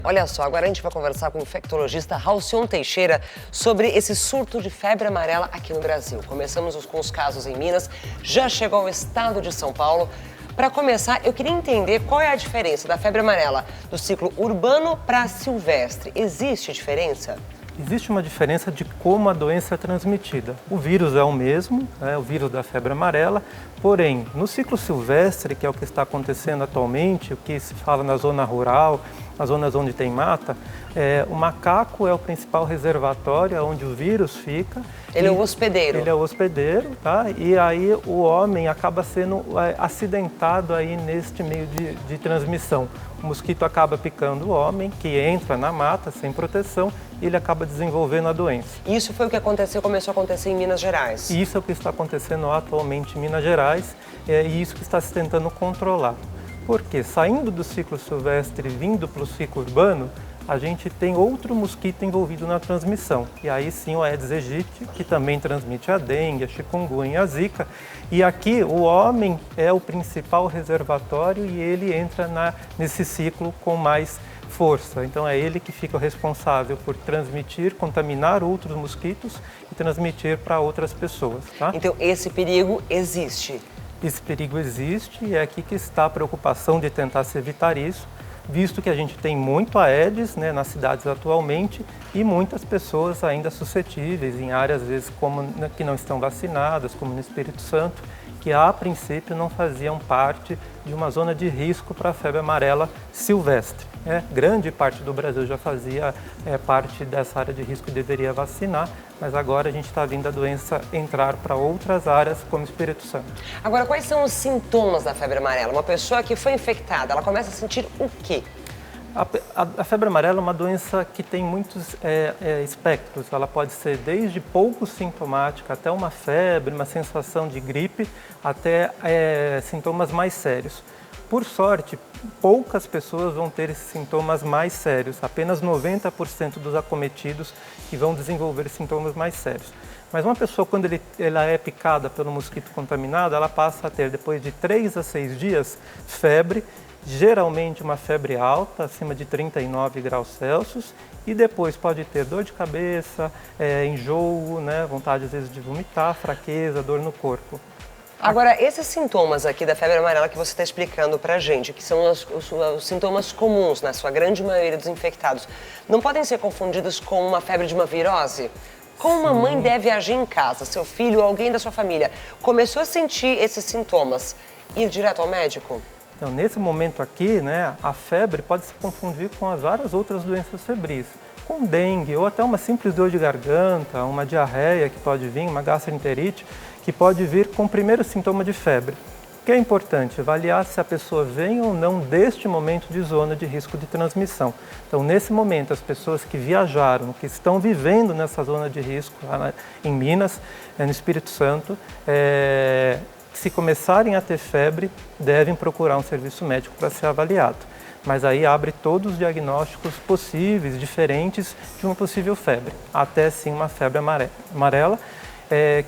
Olha só, agora a gente vai conversar com o infectologista Halcyon Teixeira sobre esse surto de febre amarela aqui no Brasil. Começamos com os casos em Minas, já chegou ao estado de São Paulo. Para começar, eu queria entender qual é a diferença da febre amarela do ciclo urbano para silvestre. Existe diferença? Existe uma diferença de como a doença é transmitida. O vírus é o mesmo, o vírus da febre amarela, porém, no ciclo silvestre, que é o que está acontecendo atualmente, o que se fala na zona rural, nas zonas onde tem mata, o macaco é o principal reservatório onde o vírus fica. Ele é o hospedeiro. Ele é o hospedeiro, tá? E aí o homem acaba sendo acidentado aí neste meio de transmissão. O mosquito acaba picando o homem, que entra na mata sem proteção, e ele acaba desenvolvendo a doença. Isso foi o que começou a acontecer em Minas Gerais? Isso é o que está acontecendo atualmente em Minas Gerais, e isso que está se tentando controlar. Porque saindo do ciclo silvestre e vindo para o ciclo urbano, a gente tem outro mosquito envolvido na transmissão. E aí sim o Aedes aegypti, que também transmite a dengue, a chikungunya e a zika. E aqui o homem é o principal reservatório e ele entra nesse ciclo com mais força. Então é ele que fica responsável por transmitir, contaminar outros mosquitos e transmitir para outras pessoas. Tá? Então esse perigo existe? Esse perigo existe e é aqui que está a preocupação de tentar se evitar isso, visto que a gente tem muito Aedes nas cidades atualmente e muitas pessoas ainda suscetíveis em áreas, às vezes, que não estão vacinadas, como no Espírito Santo, que a princípio não faziam parte de uma zona de risco para a febre amarela silvestre. Grande parte do Brasil já fazia parte dessa área de risco e deveria vacinar, mas agora a gente está vendo a doença entrar para outras áreas, como o Espírito Santo. Agora, quais são os sintomas da febre amarela? Uma pessoa que foi infectada, ela começa a sentir o quê? A febre amarela é uma doença que tem muitos espectros. Ela pode ser desde pouco sintomática até uma febre, uma sensação de gripe, até sintomas mais sérios. Por sorte, poucas pessoas vão ter esses sintomas mais sérios, apenas 90% dos acometidos que vão desenvolver sintomas mais sérios. Mas uma pessoa, quando ela é picada pelo mosquito contaminado, ela passa a ter, depois de 3 a 6 dias, febre, geralmente uma febre alta, acima de 39 graus Celsius, e depois pode ter dor de cabeça, enjoo, vontade às vezes de vomitar, fraqueza, dor no corpo. Agora, esses sintomas aqui da febre amarela que você está explicando pra gente, que são os sintomas comuns na sua grande maioria dos infectados, não podem ser confundidos com uma febre de uma virose? Como uma mãe deve agir em casa? Seu filho ou alguém da sua família começou a sentir esses sintomas, ir direto ao médico? Então, nesse momento aqui, a febre pode se confundir com as várias outras doenças febris, com dengue ou até uma simples dor de garganta, uma diarreia que pode vir, uma gastroenterite, que pode vir com o primeiro sintoma de febre. O que é importante? Avaliar se a pessoa vem ou não deste momento de zona de risco de transmissão. Então, nesse momento, as pessoas que viajaram, que estão vivendo nessa zona de risco, lá em Minas, no Espírito Santo, se começarem a ter febre, devem procurar um serviço médico para ser avaliado. Mas aí abre todos os diagnósticos possíveis, diferentes de uma possível febre, até sim uma febre amarela,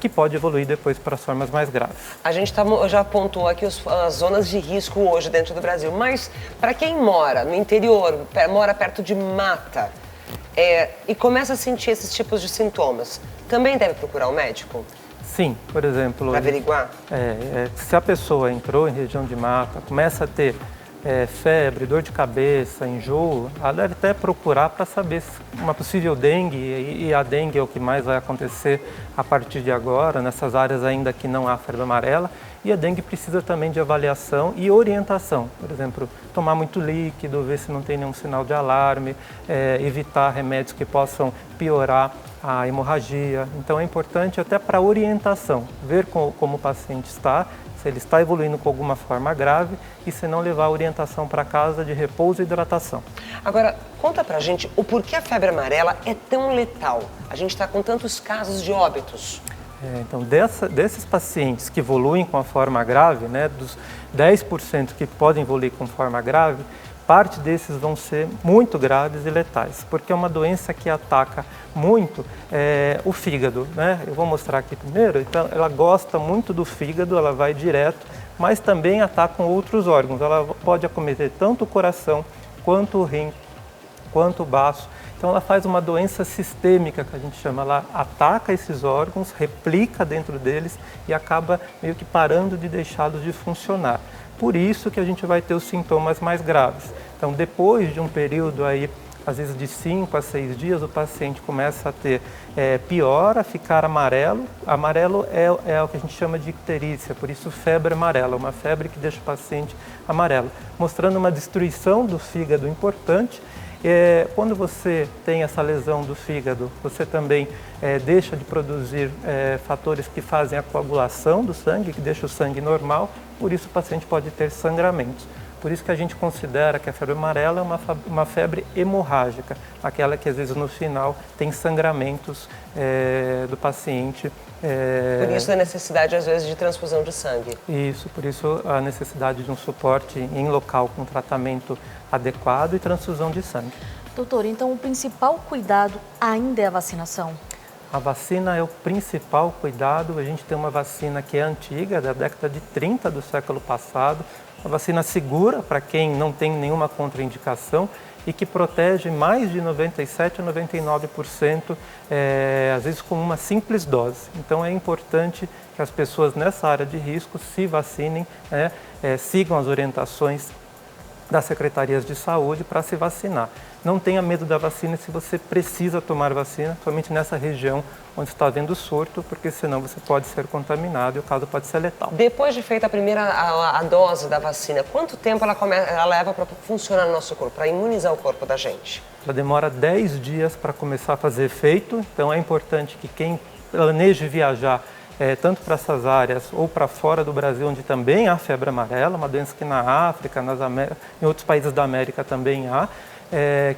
que pode evoluir depois para as formas mais graves. A gente já apontou aqui as zonas de risco hoje dentro do Brasil, mas para quem mora no interior, mora perto de mata, e começa a sentir esses tipos de sintomas, também deve procurar um médico? Sim, por exemplo... Para averiguar? Se a pessoa entrou em região de mata, começa a ter febre, dor de cabeça, enjoo, ela deve até procurar para saber uma possível dengue, e a dengue é o que mais vai acontecer a partir de agora, nessas áreas ainda que não há febre amarela, e a dengue precisa também de avaliação e orientação. Por exemplo, tomar muito líquido, ver se não tem nenhum sinal de alarme, evitar remédios que possam piorar a hemorragia. Então é importante até para orientação, ver como o paciente está, se ele está evoluindo com alguma forma grave e se não levar a orientação para casa de repouso e hidratação. Agora, conta pra gente o porquê a febre amarela é tão letal. A gente está com tantos casos de óbitos. Então, desses pacientes que evoluem com a forma grave, dos 10% que podem evoluir com forma grave, parte desses vão ser muito graves e letais, porque é uma doença que ataca muito o fígado, Eu vou mostrar aqui primeiro. Então, ela gosta muito do fígado, ela vai direto, mas também ataca outros órgãos. Ela pode acometer tanto o coração, quanto o rim, quanto o baço. Então ela faz uma doença sistêmica, que a gente chama, ela ataca esses órgãos, replica dentro deles e acaba meio que parando de deixá-los de funcionar. Por isso que a gente vai ter os sintomas mais graves. Então depois de um período aí, às vezes de 5 a 6 dias, o paciente começa a ter piora, ficar amarelo. Amarelo é o que a gente chama de icterícia, por isso febre amarela, uma febre que deixa o paciente amarelo, mostrando uma destruição do fígado importante. Quando você tem essa lesão do fígado, você também deixa de produzir fatores que fazem a coagulação do sangue, que deixa o sangue normal, por isso o paciente pode ter sangramentos. Por isso que a gente considera que a febre amarela é uma febre hemorrágica, aquela que às vezes no final tem sangramentos do paciente. Por isso a necessidade às vezes de transfusão de sangue. Isso, por isso a necessidade de um suporte em local com tratamento adequado e transfusão de sangue. Doutor, então o principal cuidado ainda é a vacinação? A vacina é o principal cuidado. A gente tem uma vacina que é antiga, da década de 30 do século passado, uma vacina segura para quem não tem nenhuma contraindicação e que protege mais de 97% a 99%, às vezes com uma simples dose. Então é importante que as pessoas nessa área de risco se vacinem, sigam as orientações das secretarias de saúde para se vacinar. Não tenha medo da vacina se você precisa tomar vacina, somente nessa região onde está havendo surto, porque senão você pode ser contaminado e o caso pode ser letal. Depois de feita a primeira a dose da vacina, quanto tempo ela leva para funcionar no nosso corpo, para imunizar o corpo da gente? Ela demora 10 dias para começar a fazer efeito, então é importante que quem planeje viajar tanto para essas áreas ou para fora do Brasil, onde também há febre amarela, uma doença que na África, em outros países da América também há,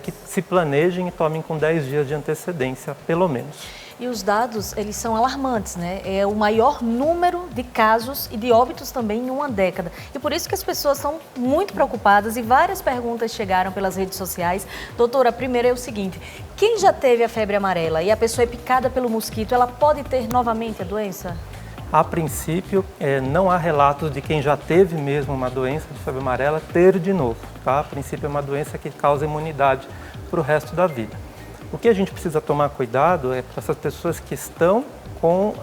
que se planejem e tomem com 10 dias de antecedência, pelo menos. E os dados, eles são alarmantes, né? É o maior número de casos e de óbitos também em uma década. E por isso que as pessoas estão muito preocupadas e várias perguntas chegaram pelas redes sociais. Doutora, a primeira é o seguinte, quem já teve a febre amarela e a pessoa é picada pelo mosquito, ela pode ter novamente a doença? A princípio, não há relatos de quem já teve mesmo uma doença de febre amarela ter de novo, tá? A princípio é uma doença que causa imunidade para o resto da vida. O que a gente precisa tomar cuidado é para essas pessoas que estão com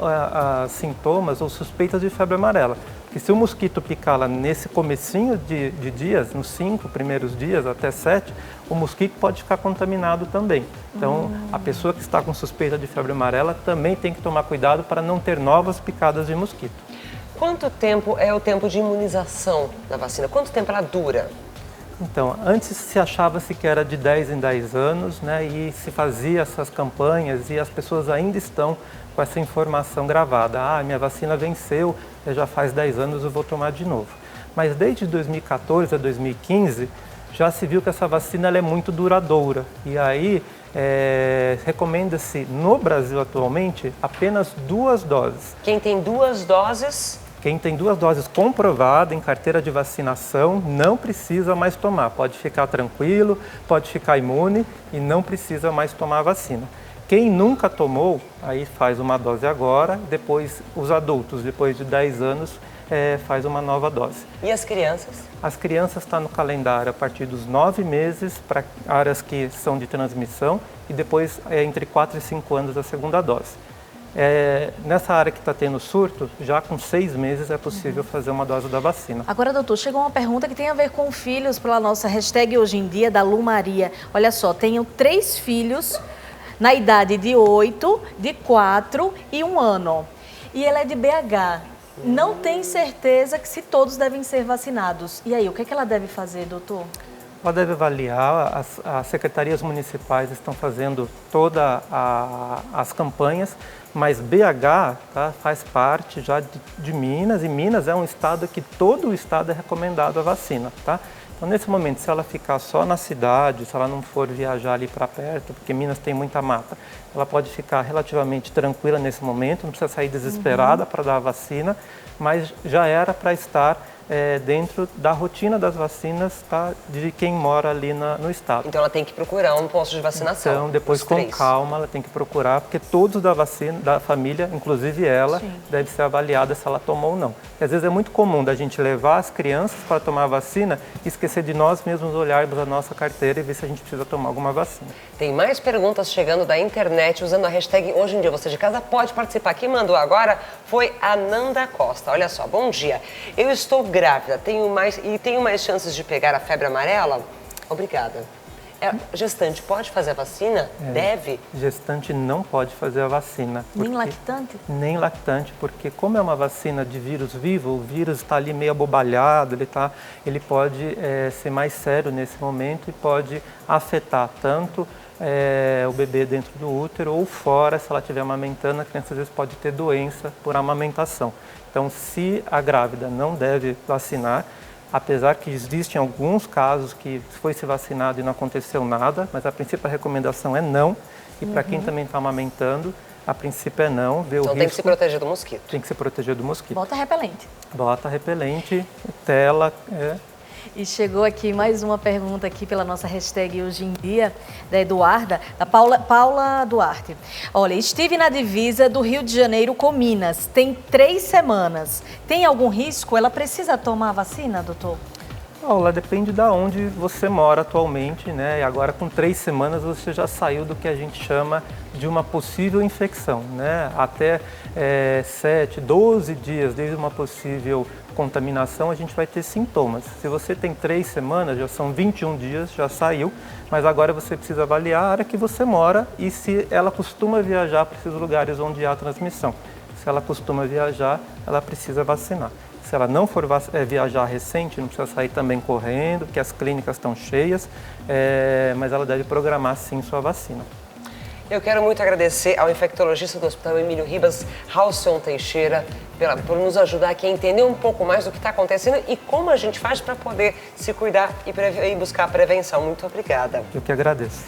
sintomas ou suspeitas de febre amarela. Porque se o mosquito picá-la nesse comecinho de dias, nos 5 primeiros dias até 7, o mosquito pode ficar contaminado também. Então, a pessoa que está com suspeita de febre amarela também tem que tomar cuidado para não ter novas picadas de mosquito. Quanto tempo é o tempo de imunização da vacina? Quanto tempo ela dura? Então, antes se achava-se que era de 10 em 10 anos, né, e se fazia essas campanhas e as pessoas ainda estão com essa informação gravada. Ah, minha vacina venceu, já faz 10 anos, eu vou tomar de novo. Mas desde 2014 a 2015, já se viu que essa vacina ela é muito duradoura. E aí, recomenda-se no Brasil atualmente apenas 2 doses. Quem tem 2 doses... Quem tem 2 doses comprovadas em carteira de vacinação não precisa mais tomar. Pode ficar tranquilo, pode ficar imune e não precisa mais tomar a vacina. Quem nunca tomou, aí faz uma dose agora, depois os adultos, depois de 10 anos, faz uma nova dose. E as crianças? As crianças estão no calendário a partir dos 9 meses para áreas que são de transmissão e depois entre 4 e 5 anos a segunda dose. Nessa área que está tendo surto, já com 6 meses é possível fazer uma dose da vacina. Agora, doutor, chegou uma pergunta que tem a ver com filhos, pela nossa hashtag hoje em dia, da Lu Maria. Olha só, tenho 3 filhos na idade de 8, de 4 e 1 ano. E ela é de BH. Não tem certeza que se todos devem ser vacinados. E aí, o que é que ela deve fazer, doutor? Ela deve avaliar, as secretarias municipais estão fazendo todas as campanhas, mas BH faz parte já de Minas, e Minas é um estado que todo o estado é recomendado a vacina, tá? Então, nesse momento, se ela ficar só na cidade, se ela não for viajar ali para perto, porque Minas tem muita mata, ela pode ficar relativamente tranquila nesse momento, não precisa sair desesperada para dar a vacina, mas já era para estar dentro da rotina das vacinas, tá, de quem mora ali no estado. Então ela tem que procurar um posto de vacinação. Então, depois com calma, ela tem que procurar, porque todos da vacina, da família, inclusive ela, deve ser avaliada se ela tomou ou não. Porque às vezes é muito comum da gente levar as crianças para tomar a vacina e esquecer de nós mesmos olharmos a nossa carteira e ver se a gente precisa tomar alguma vacina. Tem mais perguntas chegando da internet usando a hashtag Hoje em Dia Você de Casa. Pode participar. Quem mandou agora foi a Nanda Costa. Olha só, bom dia. Eu estou grávida, tenho mais chances de pegar a febre amarela? Obrigada. Gestante pode fazer a vacina? Deve? Gestante não pode fazer a vacina. Nem lactante? Nem lactante, porque como é uma vacina de vírus vivo, o vírus está ali meio abobalhado, ele pode ser mais sério nesse momento e pode afetar tanto o bebê dentro do útero ou fora, se ela estiver amamentando, a criança às vezes pode ter doença por amamentação. Então, se a grávida não deve vacinar, apesar que existem alguns casos que foi se vacinado e não aconteceu nada, mas a princípio a recomendação é não. E para quem também está amamentando, a princípio é não. Ver o risco, tem que se proteger do mosquito. Tem que se proteger do mosquito. Bota repelente. Bota repelente, tela. E chegou aqui mais uma pergunta aqui pela nossa hashtag Hoje em Dia, da Eduarda, da Paula Duarte. Olha, estive na divisa do Rio de Janeiro com Minas, tem 3 semanas. Tem algum risco? Ela precisa tomar a vacina, doutor? Paula, depende de onde você mora atualmente, né? E agora com 3 semanas você já saiu do que a gente chama de uma possível infecção, né? Até 7, 12 dias desde uma possível contaminação a gente vai ter sintomas. Se você tem 3 semanas, já são 21 dias, já saiu, mas agora você precisa avaliar a área que você mora e se ela costuma viajar para esses lugares onde há transmissão. Se ela costuma viajar, ela precisa vacinar. Se ela não for viajar recente, não precisa sair também correndo, porque as clínicas estão cheias, mas ela deve programar sim sua vacina. Eu quero muito agradecer ao infectologista do Hospital Emílio Ribas, Halson Teixeira, por nos ajudar aqui a entender um pouco mais do que está acontecendo e como a gente faz para poder se cuidar e buscar a prevenção. Muito obrigada. Eu que agradeço.